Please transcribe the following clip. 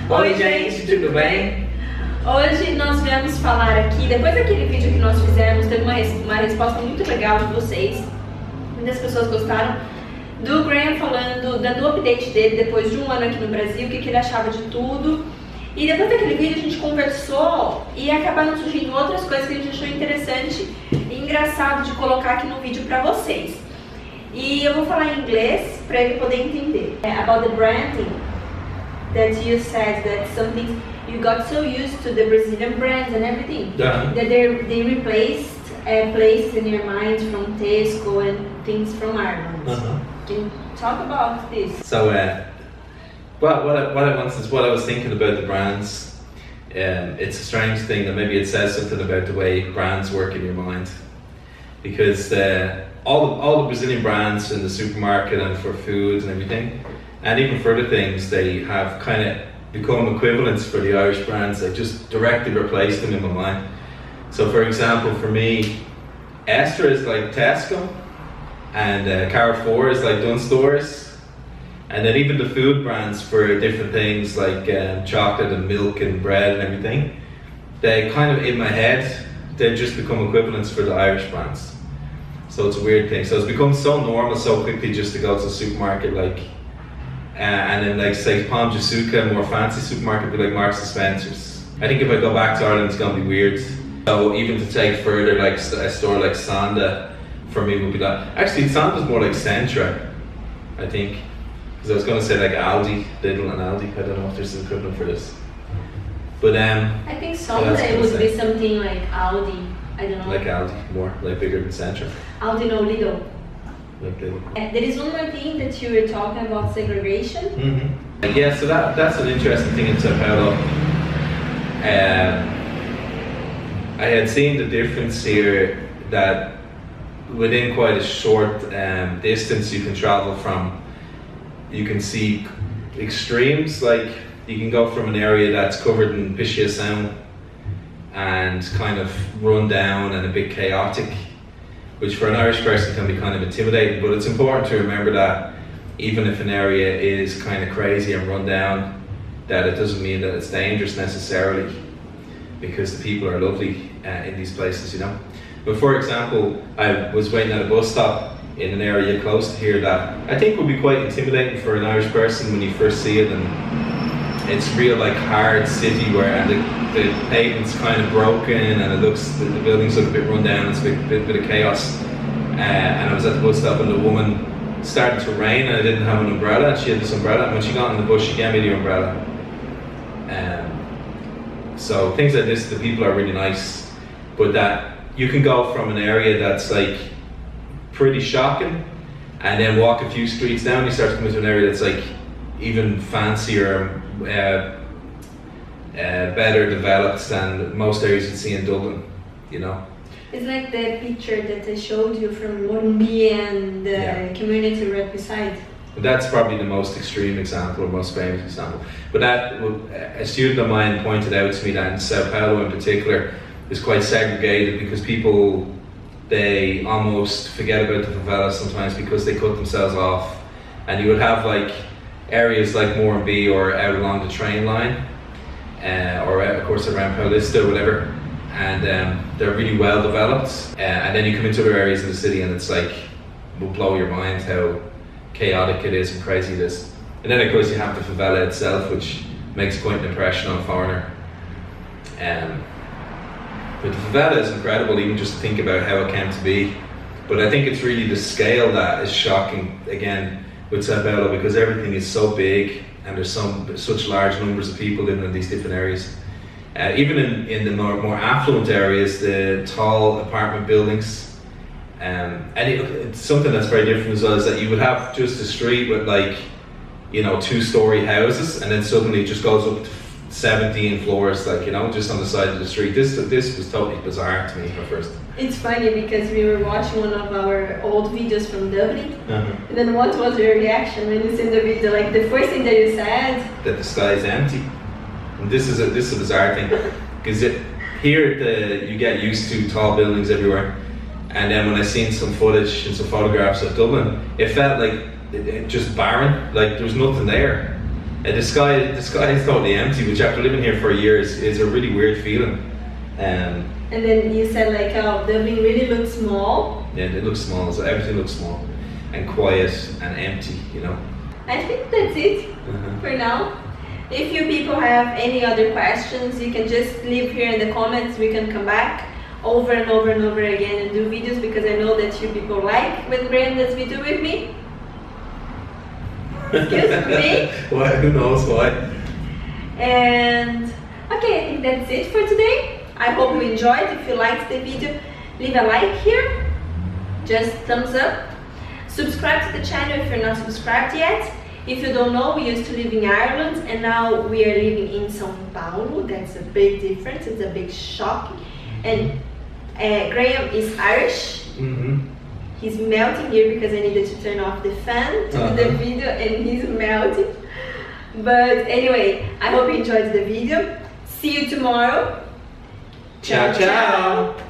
Oi gente, tudo bem? Hoje nós viemos falar aqui, depois daquele vídeo que nós fizemos, teve uma resposta muito legal de vocês. Muitas pessoas gostaram do Graham falando, dando o update dele depois de um ano aqui no Brasil, o que ele achava de tudo. E depois daquele vídeo a gente conversou e acabaram surgindo outras coisas que a gente achou interessante e engraçado de colocar aqui no vídeo pra vocês. E eu vou falar em inglês para ele poder entender. About the branding, that you said that some things you got so used to the Brazilian brands and everything that they replaced places in your mind from Tesco and things from Ireland. Can you talk about this? So, what I was thinking about the brands. It's a strange thing that maybe it says something about the way brands work in your mind, because all the Brazilian brands in the supermarket and for food and everything, and even for other things, they have kind of become equivalents for the Irish brands. They just directly replace them in my mind. So for example, for me, Extra is like Tesco, and Carrefour is like Dunstores, and then even the food brands for different things like chocolate and milk and bread and everything, they kind of, in my head, they just become equivalents for the Irish brands. So it's a weird thing. So it's become so normal so quickly just to go to the supermarket, like, and then like say Palm Jasuka, a more fancy supermarket, be like Marks and Spencer's. I think if I go back to Ireland, it's gonna be weird. So even to take further, like a store like Sanda, for me would be that. Actually, Sanda's more like Centra, I think, because I was gonna say like Aldi, Lidl, and Aldi. I don't know if there's an equivalent for this, but I think Sunday would be something like Aldi. I don't know. Like Aldi, more like bigger than Centra. Aldi, no, Lidl. Like Lidl. There is one more thing that you were talking about, segregation. Yeah, so that's an interesting thing in Sao Paulo. I had seen the difference here that within quite a short distance you can travel from, you can see extremes, like you can go from an area that's covered in pichação and kind of run down and a bit chaotic, which for an Irish person can be kind of intimidating, but it's important to remember that even if an area is kind of crazy and run down, that it doesn't mean that it's dangerous necessarily, because the people are lovely in these places, you know. But for example, I was waiting at a bus stop in an area close to here that I think would be quite intimidating for an Irish person when you first see it, and it's real like hard city where the pavement's kind of broken and it looks, the buildings look a bit run down, it's a bit of chaos. And I was at the bus stop and the woman started to rain and I didn't have an umbrella, and she had this umbrella, and when she got in the bus she gave me the umbrella. So things like this, the people are really nice, but that you can go from an area that's like pretty shocking and then walk a few streets down, you start to come into an area that's like even fancier, better developed than most areas you'd see in Dublin, you know. It's like the picture that I showed you from Morumbi and the community right beside. That's probably the most extreme example, or most famous example. But that, a student of mine pointed out to me that in Sao Paulo in particular is quite segregated because people, they almost forget about the favelas sometimes because they cut themselves off. And you would have like areas like Morumbi or out along the train line, or of course around Paulista or whatever, and they're really well developed. And then you come into other areas in the city and it's like, will blow your mind how chaotic it is and crazy it is. And then of course you have the favela itself, which makes quite an impression on a foreigner. But the favela is incredible, even just to think about how it came to be. But I think it's really the scale that is shocking again with Sao Paulo, because everything is so big and there's such large numbers of people living in these different areas. Even in the more affluent areas, the tall apartment buildings, and it's something that's very different as well, is that you would have just a street with like, you know, 2-story houses, and then suddenly it just goes up to 17 floors, like, you know, just on the side of the street. This was totally bizarre to me at first. It's funny because we were watching one of our old videos from Dublin, and then what was your reaction when you seen the video? Like the first thing that you said? That the sky is empty. And this is a bizarre thing, because here you get used to tall buildings everywhere. And then when I seen some footage and some photographs of Dublin, it felt like it just barren, like there was nothing there. The sky is totally empty, which after living here for a year is a really weird feeling. And then you said like, oh, the building really looks small. Yeah, it looks small, so everything looks small and quiet and empty, you know. I think that's it for now. If you people have any other questions, you can just leave here in the comments. We can come back over and over and over again and do videos, because I know that you people like when Graham does video with me. Excuse me. Why? Who knows why? And okay, I think that's it for today. I hope you enjoyed. If you liked the video, leave a like here. Just thumbs up. Subscribe to the channel if you're not subscribed yet. If you don't know, we used to live in Ireland and now we are living in São Paulo. That's a big difference. It's a big shock. And Graham is Irish. He's melting here because I needed to turn off the fan to do the video, and he's melting. But anyway, I hope you enjoyed the video. See you tomorrow. Ciao, ciao.